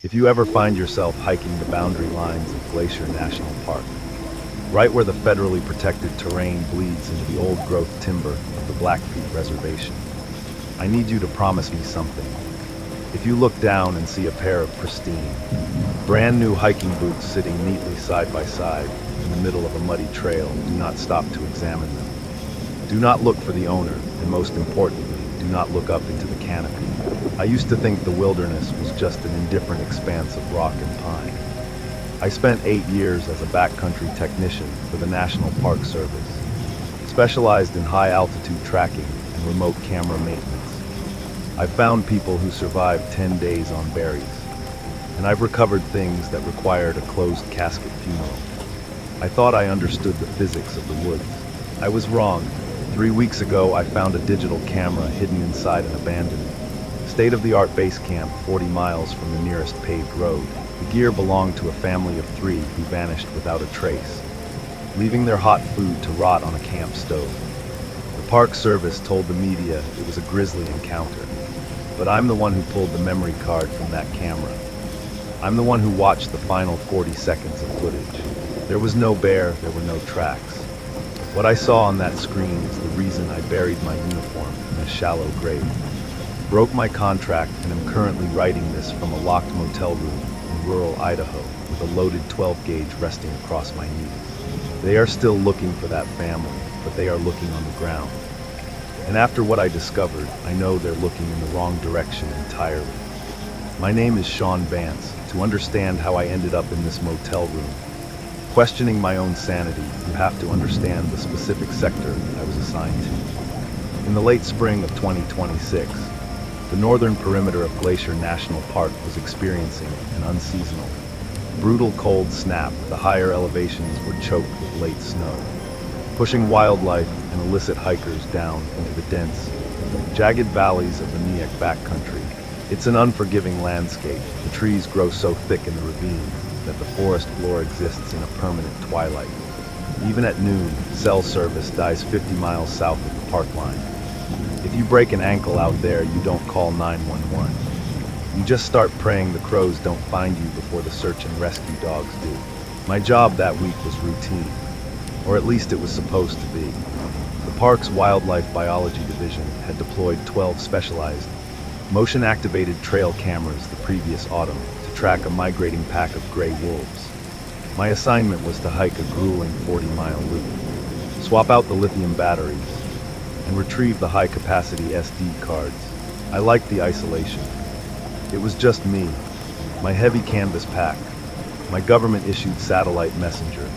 If you ever find yourself hiking the boundary lines of Glacier National Park, right where the federally protected terrain bleeds into the old-growth timber of the Blackfeet Reservation, I need you to promise me something. If you look down and see a pair of pristine, brand new hiking boots sitting neatly side by side in the middle of a muddy trail, do not stop to examine them. Do not look for the owner, and most importantly, do not look up into the canopy. I used to think the wilderness was just an indifferent expanse of rock and pine. I spent 8 years as a backcountry technician for the National Park Service, specialized in high-altitude tracking and remote camera maintenance. I've found people who survived 10 days on berries, and I've recovered things that required a closed casket funeral. I thought I understood the physics of the woods. I was wrong. 3 weeks ago, I found a digital camera hidden inside an abandoned, state-of-the-art base camp 40 miles from the nearest paved road. The gear belonged to a family of 3 who vanished without a trace, leaving their hot food to rot on a camp stove. The Park Service told the media it was a grisly encounter, but I'm the one who pulled the memory card from that camera. I'm the one who watched the final 40 seconds of footage. There was no bear, there were no tracks. What I saw on that screen is the reason I buried my uniform in a shallow grave, broke my contract, and am currently writing this from a locked motel room in rural Idaho with a loaded 12-gauge resting across my knees. They are still looking for that family, but they are looking on the ground. And after what I discovered, I know they're looking in the wrong direction entirely. My name is Sean Vance. To understand how I ended up in this motel room, questioning my own sanity, you have to understand the specific sector I was assigned to. In the late spring of 2026, the northern perimeter of Glacier National Park was experiencing an unseasonal, brutal cold snap. The higher elevations were choked with late snow, pushing wildlife and illicit hikers down into the dense, jagged valleys of the Neak backcountry. It's an unforgiving landscape. The trees grow so thick in the ravine that the forest floor exists in a permanent twilight. Even at noon, cell service dies 50 miles south of the park line. If you break an ankle out there, you don't call 911. You just start praying the crows don't find you before the search and rescue dogs do. My job that week was routine, or at least it was supposed to be. The park's wildlife biology division had deployed 12 specialized, motion-activated trail cameras the previous autumn to track a migrating pack of gray wolves. My assignment was to hike a grueling 40-mile route, swap out the lithium batteries, and retrieve the high-capacity SD cards. I liked the isolation. It was just me, my heavy canvas pack, my government-issued satellite messenger,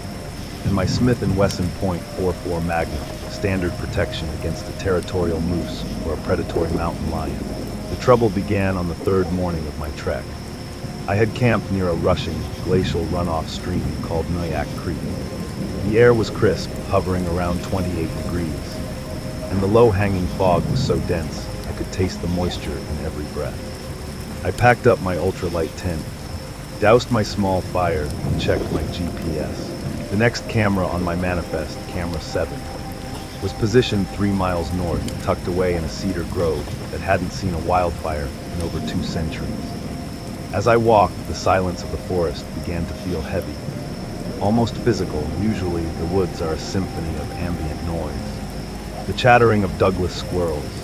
and my Smith & Wesson .44 Magnum, standard protection against a territorial moose or a predatory mountain lion. The trouble began on the 3rd morning of my trek. I had camped near a rushing, glacial runoff stream called Nyack Creek. The air was crisp, hovering around 28 degrees, and the low-hanging fog was so dense I could taste the moisture in every breath. I packed up my ultralight tent, doused my small fire, and checked my GPS. The next camera on my manifest, camera 7, was positioned 3 miles north, tucked away in a cedar grove that hadn't seen a wildfire in over 2 centuries. As I walked, the silence of the forest began to feel heavy, almost physical. Usually, the woods are a symphony of ambient noise. The chattering of Douglas squirrels,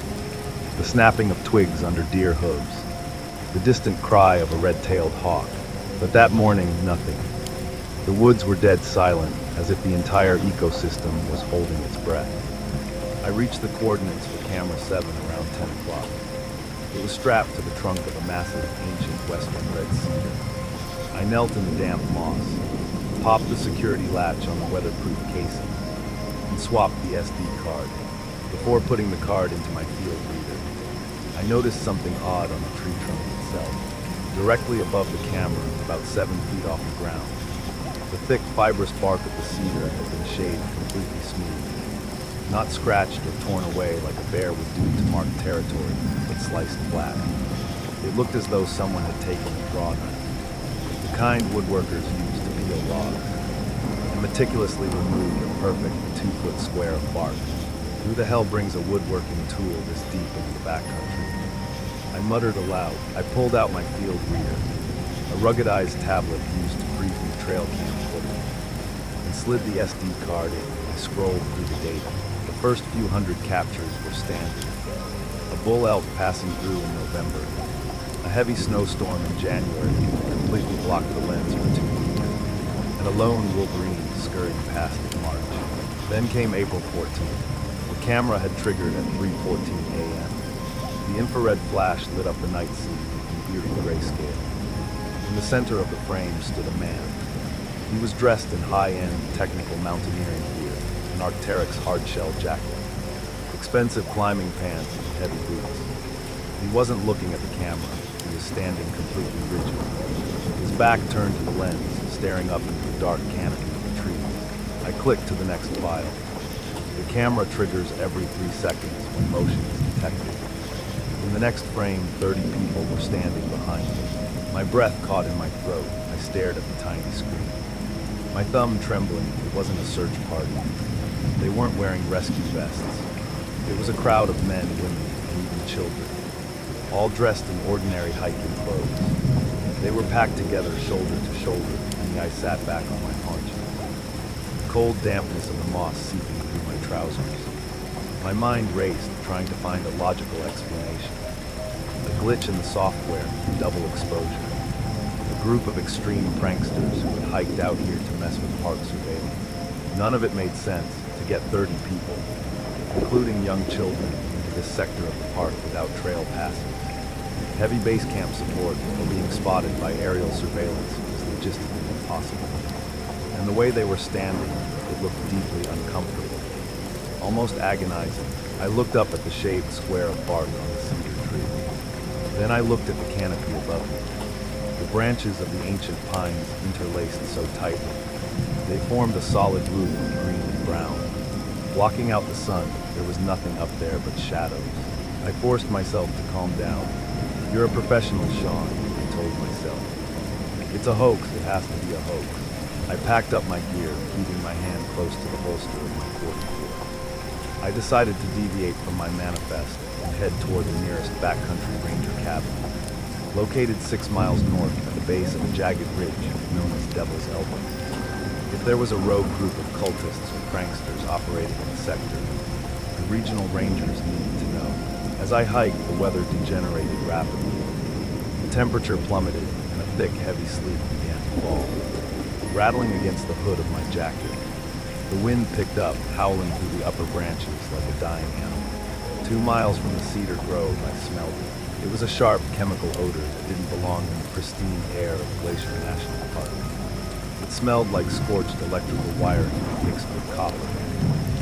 the snapping of twigs under deer hooves, the distant cry of a red-tailed hawk. But that morning, nothing. The woods were dead silent, as if the entire ecosystem was holding its breath. I reached the coordinates for camera 7 around 10 o'clock. It was strapped to the trunk of a massive, ancient western red cedar. I knelt in the damp moss, popped the security latch on the weatherproof casing, and swapped the SD card. Before putting the card into my field reader, I noticed something odd on the tree trunk itself. Directly above the camera, about 7 feet off the ground, the thick, fibrous bark of the cedar had been shaved completely smooth. Not scratched or torn away like a bear would do to mark territory, but sliced flat. It looked as though someone had taken a draw knife, the kind woodworkers use to peel logs, and meticulously removed a perfect 2-foot square of bark. Who the hell brings a woodworking tool this deep into the backcountry? I muttered aloud. I pulled out my field reader. a ruggedized tablet used to preview trail cam footage, and slid the SD card in. I scrolled through the data. The first few hundred captures were standard. A bull elk passing through in November. A heavy snowstorm in January completely blocked the lens for 2 weeks. And a lone wolverine scurrying past in March. Then came April 14th. The camera had triggered at 3:14 a.m. The infrared flash lit up the night scene in eerie grayscale. In the center of the frame stood a man. He was dressed in high-end technical mountaineering gear, an Arc'teryx hardshell jacket, expensive climbing pants, and heavy boots. He wasn't looking at the camera. He was standing completely rigid. His back turned to the lens, staring up into the dark canopy of the trees. I clicked to the next file. The camera triggers every 3 seconds when motion is detected. In the next frame, 30 people were standing behind me. My breath caught in my throat. I stared at the tiny screen. My thumb trembling. It wasn't a search party. They weren't wearing rescue vests. It was a crowd of men, women, and even children, all dressed in ordinary hiking clothes. They were packed together shoulder to shoulder, and I sat back on my haunches. The cold dampness of the moss seeping through my trousers. My mind raced, trying to find a logical explanation. A glitch in the software, double exposure. A group of extreme pranksters who had hiked out here to mess with park surveillance. None of it made sense to get 30 people, including young children, into this sector of the park without trail passes. Heavy base camp support or being spotted by aerial surveillance was logistically impossible. And the way they were standing, it looked deeply uncomfortable, almost agonizing. I looked up at the shaved square of bark on the cedar tree. Then I looked at the canopy above me. The branches of the ancient pines interlaced so tightly. They formed a solid roof of green and brown. Blocking out the sun, there was nothing up there but shadows. I forced myself to calm down. "You're a professional, Sean," I told myself. "It's a hoax. It has to be a hoax." I packed up my gear, keeping my hand close to the holster of my 44. I decided to deviate from my manifest and head toward the nearest backcountry ranger cabin, located 6 miles north at the base of a jagged ridge known as Devil's Elbow. If there was a rogue group of cultists or pranksters operating in the sector, the regional rangers needed to know. As I hiked, the weather degenerated rapidly. The temperature plummeted, and a thick, heavy sleet began to fall, rattling against the hood of my jacket. The wind picked up, howling through the upper branches like a dying animal. 2 miles from the cedar grove, I smelled it. It was a sharp chemical odor that didn't belong in the pristine air of Glacier National Park. It smelled like scorched electrical wiring mixed with copper.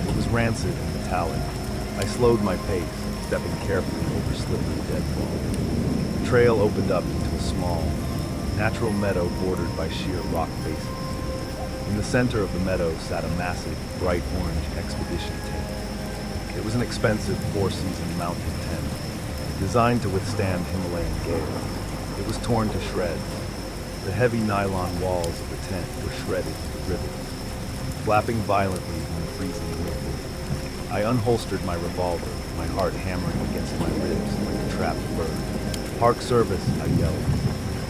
It was rancid and metallic. I slowed my pace, stepping carefully over slippery deadfall. The trail opened up into a small, natural meadow bordered by sheer rock faces. In the center of the meadow sat a massive, bright orange expedition tent. It was an expensive 4-season mountain tent, designed to withstand Himalayan gales. It was torn to shreds. The heavy nylon walls of the tent were shredded to ribbons, flapping violently in the freezing wind. I unholstered my revolver, my heart hammering against my ribs like a trapped bird. "Park Service," I yelled,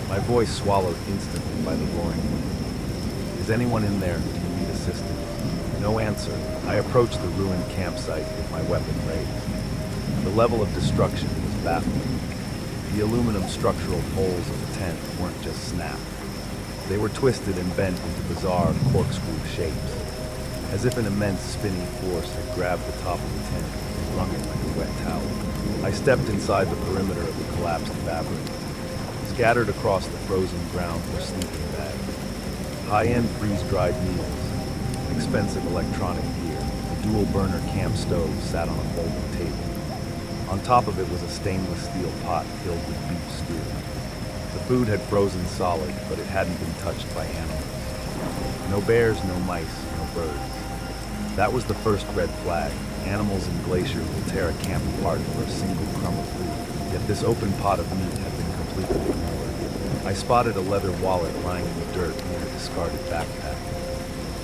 my voice swallowed instantly by the roaring wind. "Is anyone in there? Do you need assistance?" No answer. I approached the ruined campsite with my weapon raised. The level of destruction was baffling. The aluminum structural poles of the tent weren't just snapped. They were twisted and bent into bizarre corkscrew shapes, as if an immense spinning force had grabbed the top of the tent and wrung it like a wet towel. I stepped inside the perimeter of the collapsed fabric. Scattered across the frozen ground were sleeping bags, high-end freeze-dried meals, expensive electronic gear. A dual-burner camp stove sat on a folding table. On top of it was a stainless steel pot filled with beef stew. The food had frozen solid, but it hadn't been touched by animals. No bears, no mice, no birds. That was the first red flag. Animals in Glacier will tear a camp apart for a single crumb of food. Yet this open pot of meat had been completely ignored. I spotted a leather wallet lying in the dirt near a discarded backpack.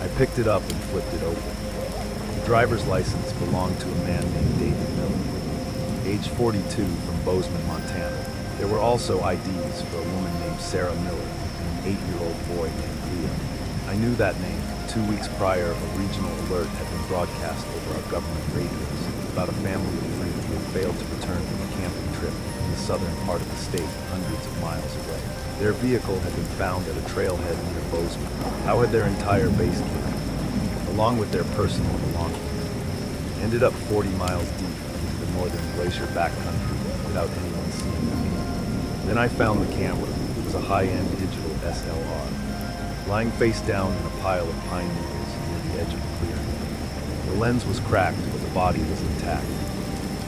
I picked it up and flipped it open. The driver's license belonged to a man named David Miller, age 42, from Bozeman, Montana. There were also IDs for a woman named Sarah Miller and an 8-year-old boy named Leo. I knew that name. 2 weeks prior, a regional alert had been broadcast over our government radios about a family of 3 who had failed to return from a camping trip in the southern part of the state, hundreds of miles away. Their vehicle had been found at a trailhead near Bozeman. How had their entire base camp, along with their personal belongings, ended up 40 miles deep into the northern Glacier backcountry without anyone seeing them? Then I found the camera. It was a high-end digital SLR, lying face down in a pile of pine needles near the edge of the clearing. The lens was cracked, but the body was intact.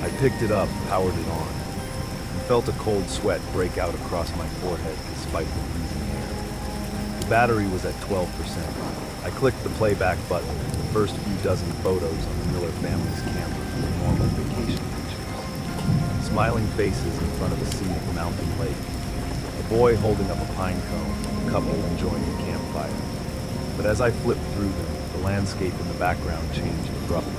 I picked it up, powered it on, and felt a cold sweat break out across my forehead despite the freezing air. The battery was at 12%. I clicked the playback button, and the first few dozen photos on the Miller family's camera were normal vacation pictures. Smiling faces in front of a scenic mountain lake. A boy holding up a pine cone, a couple enjoying a campfire. But as I flipped through them, the landscape in the background changed abruptly.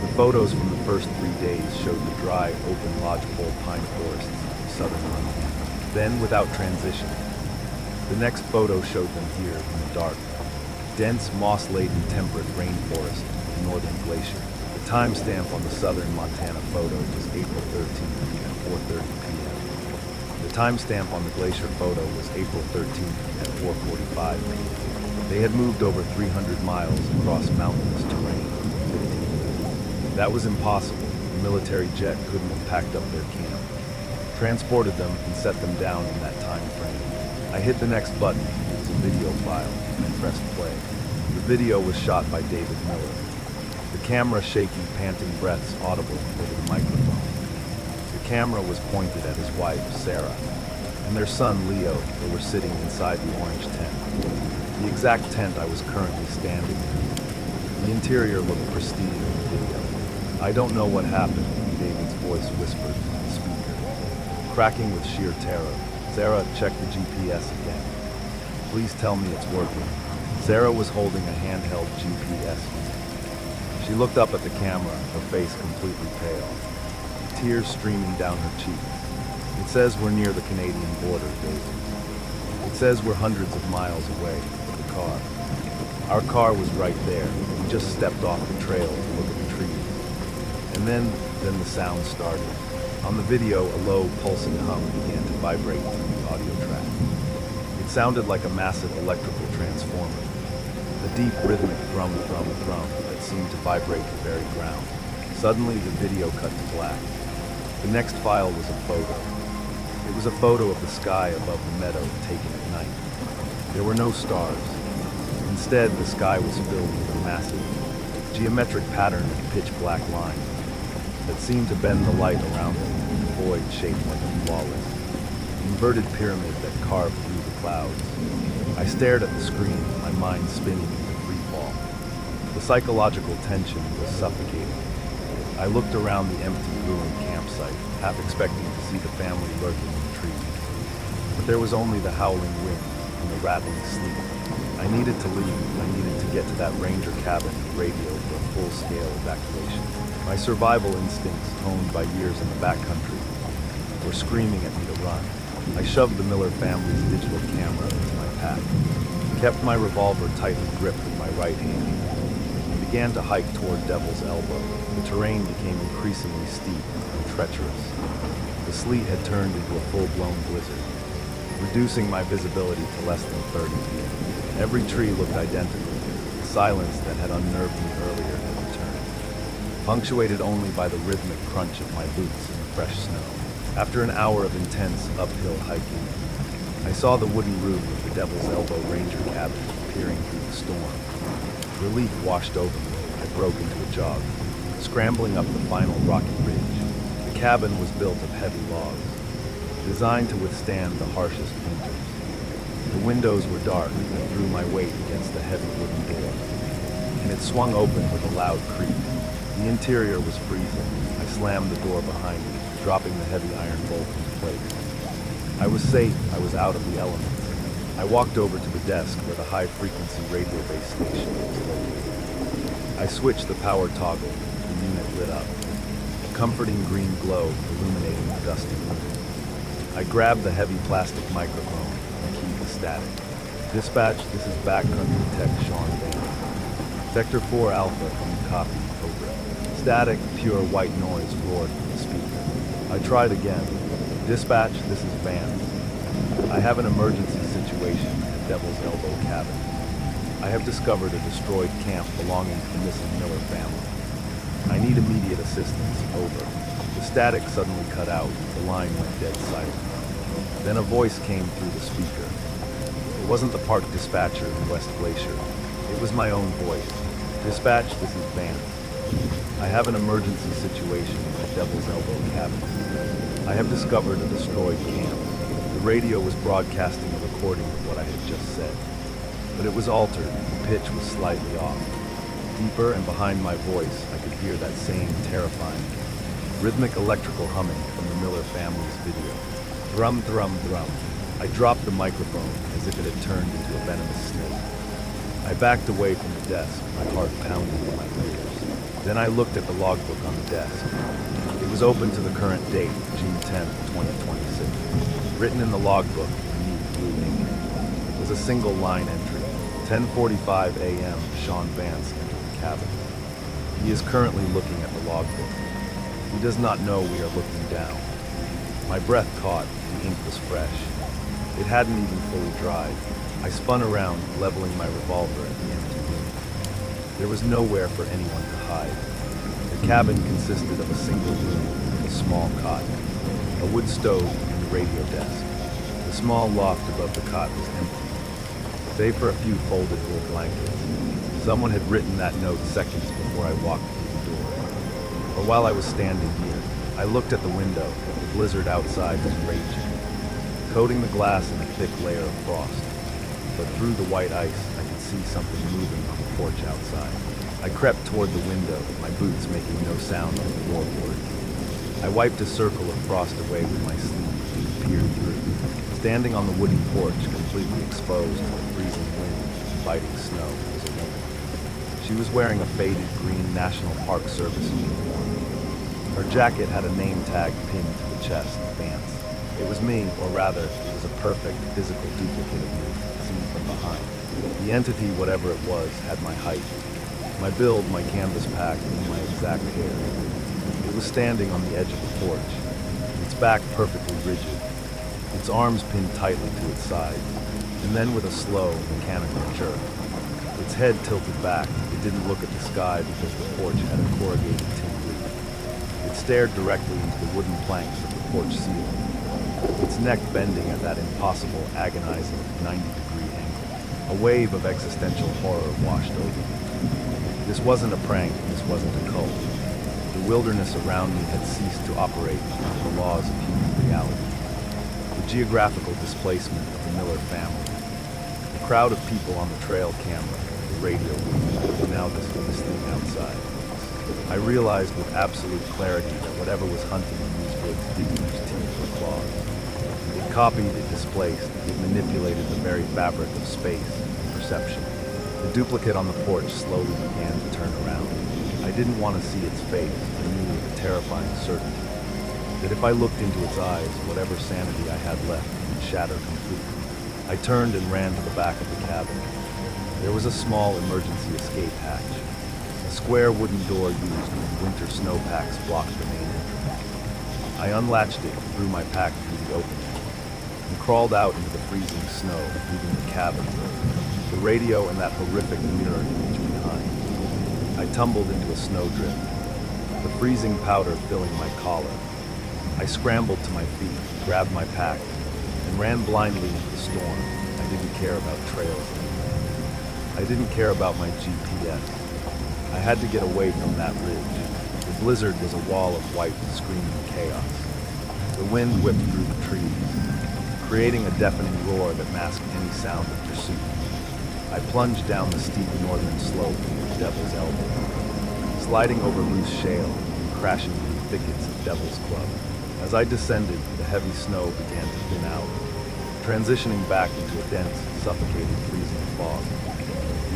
The photos from the first 3 days showed the dry, open lodgepole pine forests of southern Montana. Then, without transition, the next photo showed them here in the dark. Dense, moss-laden temperate rainforest of the northern glacier. The timestamp on the southern Montana photo was April 13th at 4:30 p.m. The timestamp on the glacier photo was April 13th at 4:45 p.m. They had moved over 300 miles across mountainous terrain in 15 minutes. That was impossible. The military jet couldn't have packed up their camp, transported them, and set them down in that time frame. I hit the next button. It was a video file, and I pressed play. The video was shot by David Miller. The camera shaking, panting breaths audible over the microphone. The camera was pointed at his wife, Sarah, and their son, Leo. They were sitting inside the orange tent, the exact tent I was currently standing in. The interior looked pristine in the video. I don't know what happened, David's voice whispered in the speaker. Cracking with sheer terror, Sarah, check the GPS again. Please tell me it's working. Sarah was holding a handheld GPS. She looked up at the camera, her face completely pale, tears streaming down her cheeks. It says we're near the Canadian border, David. It says we're hundreds of miles away with the car. Our car was right there. We just stepped off the trail to look at the trees. And then the sound started. On the video, a low, pulsing hum began to vibrate through the audio track. It sounded like a massive electrical transformer, a deep, rhythmic thrum that seemed to vibrate the very ground. Suddenly, the video cut to black. The next file was a photo. It was a photo of the sky above the meadow taken at night. There were no stars. Instead, the sky was filled with a massive, geometric pattern of pitch-black lines that seemed to bend the light around them in a void shaped like a flawless, inverted pyramid that carved through the clouds. I stared at the screen, my mind spinning into free fall. The psychological tension was suffocating. I looked around the empty, ruined campsite, half expecting to see the family lurking in the trees. But there was only the howling wind and the rattling sleet. I needed to leave. I needed to get to that ranger cabin and radio for a full-scale evacuation. My survival instincts, honed by years in the backcountry, were screaming at me to run. I shoved the Miller family's digital camera into my pack, kept my revolver tightly gripped with my right hand, and began to hike toward Devil's Elbow. The terrain became increasingly steep and treacherous. The sleet had turned into a full-blown blizzard, reducing my visibility to less than 30 feet. Every tree looked identical. The silence that had unnerved me earlier had returned, punctuated only by the rhythmic crunch of my boots in the fresh snow. After an hour of intense uphill hiking, I saw the wooden roof of the Devil's Elbow Ranger cabin peering through the storm. Relief washed over me. I broke into a jog, scrambling up the final rocky ridge. The cabin was built of heavy logs, designed to withstand the harshest winters. The windows were dark and I threw my weight against the heavy wooden door, and it swung open with a loud creak. The interior was freezing. I slammed the door behind me, dropping the heavy iron bolt into place. I was safe. I was out of the elements. I walked over to the desk where the high-frequency radio base station was located. I switched the power toggle. The unit lit up, a comforting green glow illuminating the dusty room. I grabbed the heavy plastic microphone and keyed the static. Dispatch, this is Backcountry Tech Sean Vance. Sector 4 Alpha, can you copy? Over. Static, pure white noise roared from the speaker. I tried again. Dispatch, this is Vance. I have an emergency situation at Devil's Elbow Cabin. I have discovered a destroyed camp belonging to the missing Miller family. I need immediate assistance. Over. The static suddenly cut out. The line went dead silent. Then a voice came through the speaker. It wasn't the park dispatcher in West Glacier. It was my own voice. Dispatch, this is Vance. I have an emergency situation at Devil's Elbow Cabin. I have discovered a destroyed camp. The radio was broadcasting a recording of what I had just said. But it was altered. The pitch was slightly off. Deeper and behind my voice, I could hear that same terrifying, rhythmic electrical humming from the Miller family's video. Thrum, thrum, thrum. I dropped the microphone as if it had turned into a venomous snake. I backed away from the desk, my heart pounding in my ears. Then I looked at the logbook on the desk. It was open to the current date, June 10, 2026. Written in the logbook in neat blue ink was a single line entry. 10:45 a.m. Sean Vance entered the cabin. He is currently looking at the logbook. He does not know we are looking down. My breath caught, the ink was fresh. It hadn't even fully dried. I spun around, leveling my revolver at the empty room. There was nowhere for anyone to hide. The cabin consisted of a single room with a small cot, a wood stove, and a radio desk. The small loft above the cot was empty, save for a few folded wool blankets. Someone had written that note seconds before I walked through the door. Or while I was standing here, I looked at the window. The blizzard outside was raging, coating the glass in a thick layer of frost. But through the white ice, I could see something moving on the porch outside. I crept toward the window, my boots making no sound on the floorboards. I wiped a circle of frost away with my sleeve and peered through. Standing on the wooden porch, completely exposed to the freezing wind and biting snow, was a woman. She was wearing a faded green National Park Service uniform. Her jacket had a name tag pinned to the chest, Vance. It was me, or rather, it was a perfect physical duplicate of me, seen from behind. The entity, whatever it was, had my height, my build, my canvas pack, and my exact hair. It was standing on the edge of the porch, its back perfectly rigid, its arms pinned tightly to its sides, and then with a slow, mechanical jerk. Its head tilted back, it didn't look at the sky because the porch had a corrugated tin roof. It stared directly into the wooden planks of the porch ceiling, its neck bending at that impossible, agonizing 90-degree angle. A wave of existential horror washed over me. This wasn't a prank, this wasn't a cult. The wilderness around me had ceased to operate under the laws of human reality. The geographical displacement of the Miller family, the crowd of people on the trail camera, the radio booth, and now this thing outside. I realized with absolute clarity that whatever was hunting in these woods didn't use teeth or claws. It copied, it displaced, it manipulated the very fabric of space and perception. The duplicate on the porch slowly began to turn around. I didn't want to see its face. I knew with a terrifying certainty that if I looked into its eyes, whatever sanity I had left would shatter completely. I turned and ran to the back of the cabin. There was a small emergency escape hatch. A square wooden door used when winter snowpacks blocked the main entrance. I unlatched it and threw my pack through the opening and crawled out into the freezing snow, leaving the cabin, the radio and that horrific mirror image behind. I tumbled into a snowdrift, the freezing powder filling my collar. I scrambled to my feet, grabbed my pack, and ran blindly into the storm. I didn't care about trails anymore. I didn't care about my GPS. I had to get away from that ridge. The blizzard was a wall of white, screaming chaos. The wind whipped through the trees, creating a deafening roar that masked any sound of pursuit. I plunged down the steep northern slope of Devil's Elbow, sliding over loose shale and crashing through thickets of Devil's Club. As I descended, the heavy snow began to thin out, transitioning back into a dense, suffocating, freezing fog.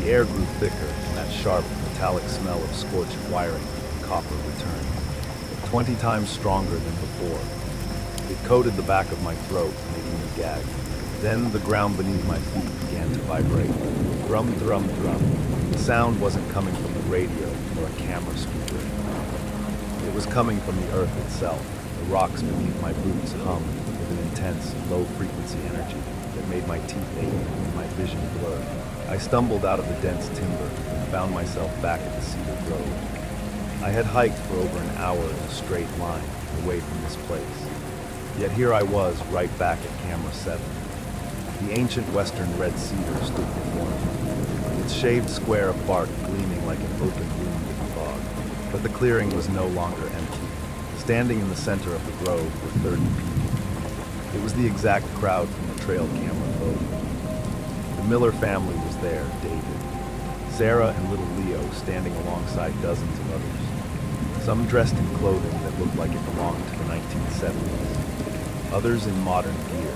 The air grew thicker, and that sharp, metallic smell of scorched wiring and copper returned, 20 times stronger than before. It coated the back of my throat, making me gag. Then the ground beneath my feet began to vibrate. Drum, drum, drum. The sound wasn't coming from the radio or a camera speaker. It was coming from the earth itself. The rocks beneath my boots hummed with an intense, low-frequency energy that made my teeth ache and my vision blur. I stumbled out of the dense timber and found myself back at the Cedar Grove. I had hiked for over an hour in a straight line away from this place. Yet here I was, right back at Camera 7. The ancient western red cedar stood before me, its shaved square of bark gleaming like an open wound in the fog. But the clearing was no longer empty. Standing in the center of the grove were 30 people. It was the exact crowd from the trail camera photo. The Miller family was there, David, Sarah and little Leo standing alongside dozens of others. Some dressed in clothing that looked like it belonged to the 1970s. Others in modern gear.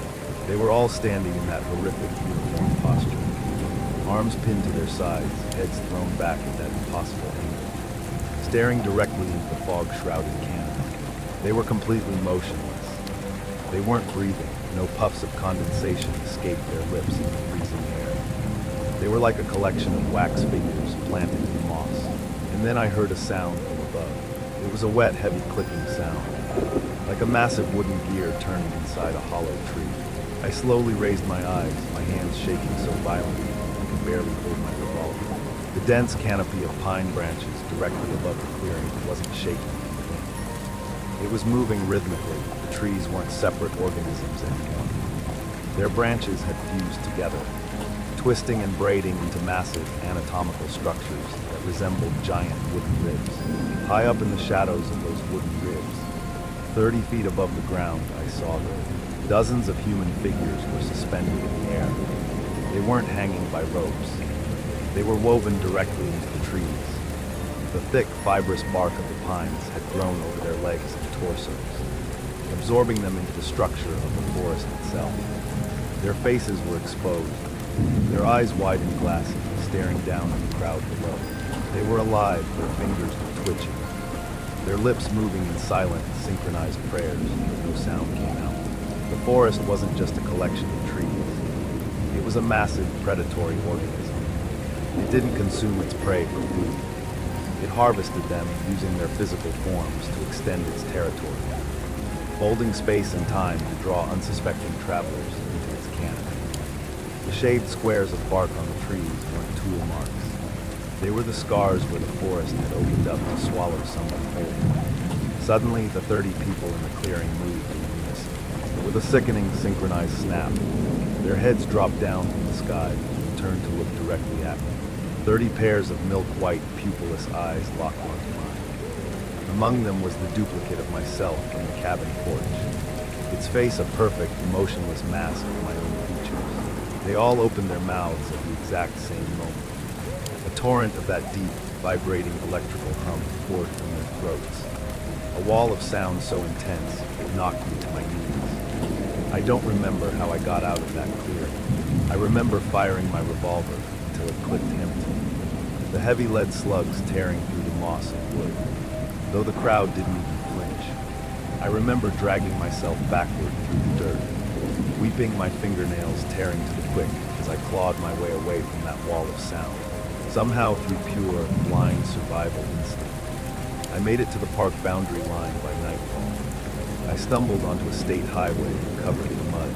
They were all standing in that horrific uniform posture. Arms pinned to their sides, heads thrown back at that impossible angle. Staring directly into the fog-shrouded canopy. They were completely motionless. They weren't breathing. No puffs of condensation escaped their lips in the freezing air. They were like a collection of wax figures planted in moss. And then I heard a sound from above. It was a wet, heavy clicking sound, like a massive wooden gear turning inside a hollow tree. I slowly raised my eyes, my hands shaking so violently I could barely hold my revolver. The dense canopy of pine branches directly above the clearing wasn't shaking in the wind. It was moving rhythmically. The trees weren't separate organisms anymore. Their branches had fused together, twisting and braiding into massive anatomical structures that resembled giant wooden ribs. High up in the shadows of those wooden ribs, 30 feet above the ground, I saw them. Dozens of human figures were suspended in the air. They weren't hanging by ropes. They were woven directly into the trees. The thick, fibrous bark of the pines had grown over their legs and torsos, absorbing them into the structure of the forest itself. Their faces were exposed, their eyes wide and glassy, staring down at the crowd below. They were alive, their fingers were twitching, their lips moving in silent, synchronized prayers, but no sound came out. The forest wasn't just a collection of trees. It was a massive predatory organism. It didn't consume its prey for food. It harvested them using their physical forms to extend its territory, folding space and time to draw unsuspecting travelers into its canopy. The shaved squares of bark on the trees weren't tool marks. They were the scars where the forest had opened up to swallow someone whole. Suddenly, the 30 people in the clearing moved in unison. With a sickening, synchronized snap, their heads dropped down from the sky and turned to look directly at me. 30 pairs of milk-white, pupilless eyes locked onto mine. Among them was the duplicate of myself from the cabin porch, its face a perfect, emotionless mask of my own features. They all opened their mouths at the exact same moment. A torrent of that deep, vibrating electrical hum poured from their throats. A wall of sound so intense it knocked me to my knees. I don't remember how I got out of that clearing. I remember firing my revolver until it clicked empty, the heavy lead slugs tearing through the moss and wood, though the crowd didn't even flinch. I remember dragging myself backward through the dirt, weeping, my fingernails tearing to the quick as I clawed my way away from that wall of sound, somehow through pure, blind survival instinct. I made it to the park boundary line by nightfall. I stumbled onto a state highway covered in mud.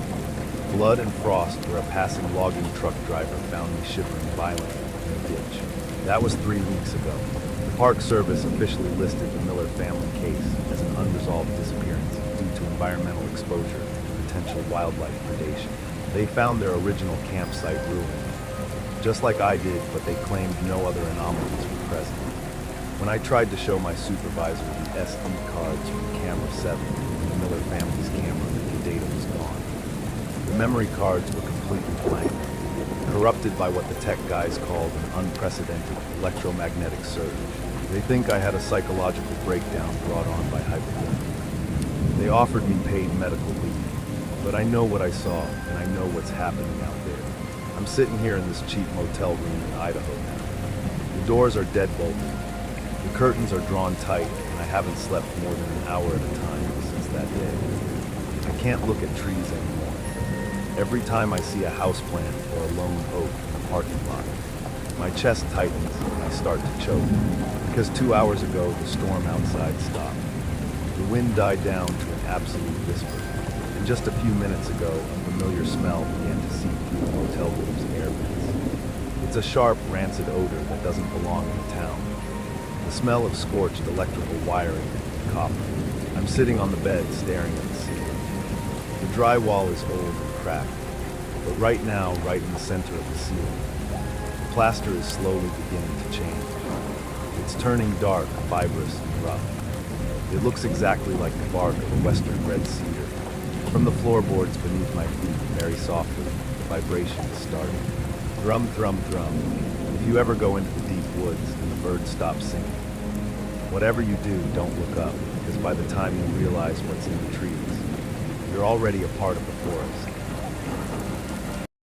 Blood and frost where a passing logging truck driver found me shivering violently in a ditch. That was 3 weeks ago. The Park Service officially listed the Miller family case as an unresolved disappearance due to environmental exposure and potential wildlife predation. They found their original campsite ruined, just like I did, but they claimed no other anomalies were present. When I tried to show my supervisor the SD cards from camera 7 and the Miller family's camera, the data was gone. The memory cards were completely blank, corrupted by what the tech guys called an unprecedented electromagnetic surge. They think I had a psychological breakdown brought on by hypothermia. They offered me paid medical leave, but I know what I saw, and I know what's happening out there. I'm sitting here in this cheap motel room in Idaho now. The doors are deadbolted. The curtains are drawn tight, and I haven't slept more than an hour at a time since that day. I can't look at trees anymore. Every time I see a houseplant or a lone oak in the parking lot, my chest tightens and I start to choke, because 2 hours ago the storm outside stopped. The wind died down to an absolute whisper, and just a few minutes ago a familiar smell began to seep through the motel room's air vents. It's a sharp, rancid odor that doesn't belong in a town. The smell of scorched electrical wiring and copper. I'm sitting on the bed staring at the ceiling. The drywall is old and cracked, but right now, right in the center of the ceiling, the plaster is slowly beginning to change. It's turning dark, fibrous, and rough. It looks exactly like the bark of a western red cedar. From the floorboards beneath my feet, very softly, the vibration is starting. Thrum, thrum, thrum. If you ever go into the deep woods and the birds stop singing, whatever you do, don't look up, because by the time you realize what's in the trees, you're already a part of the forest.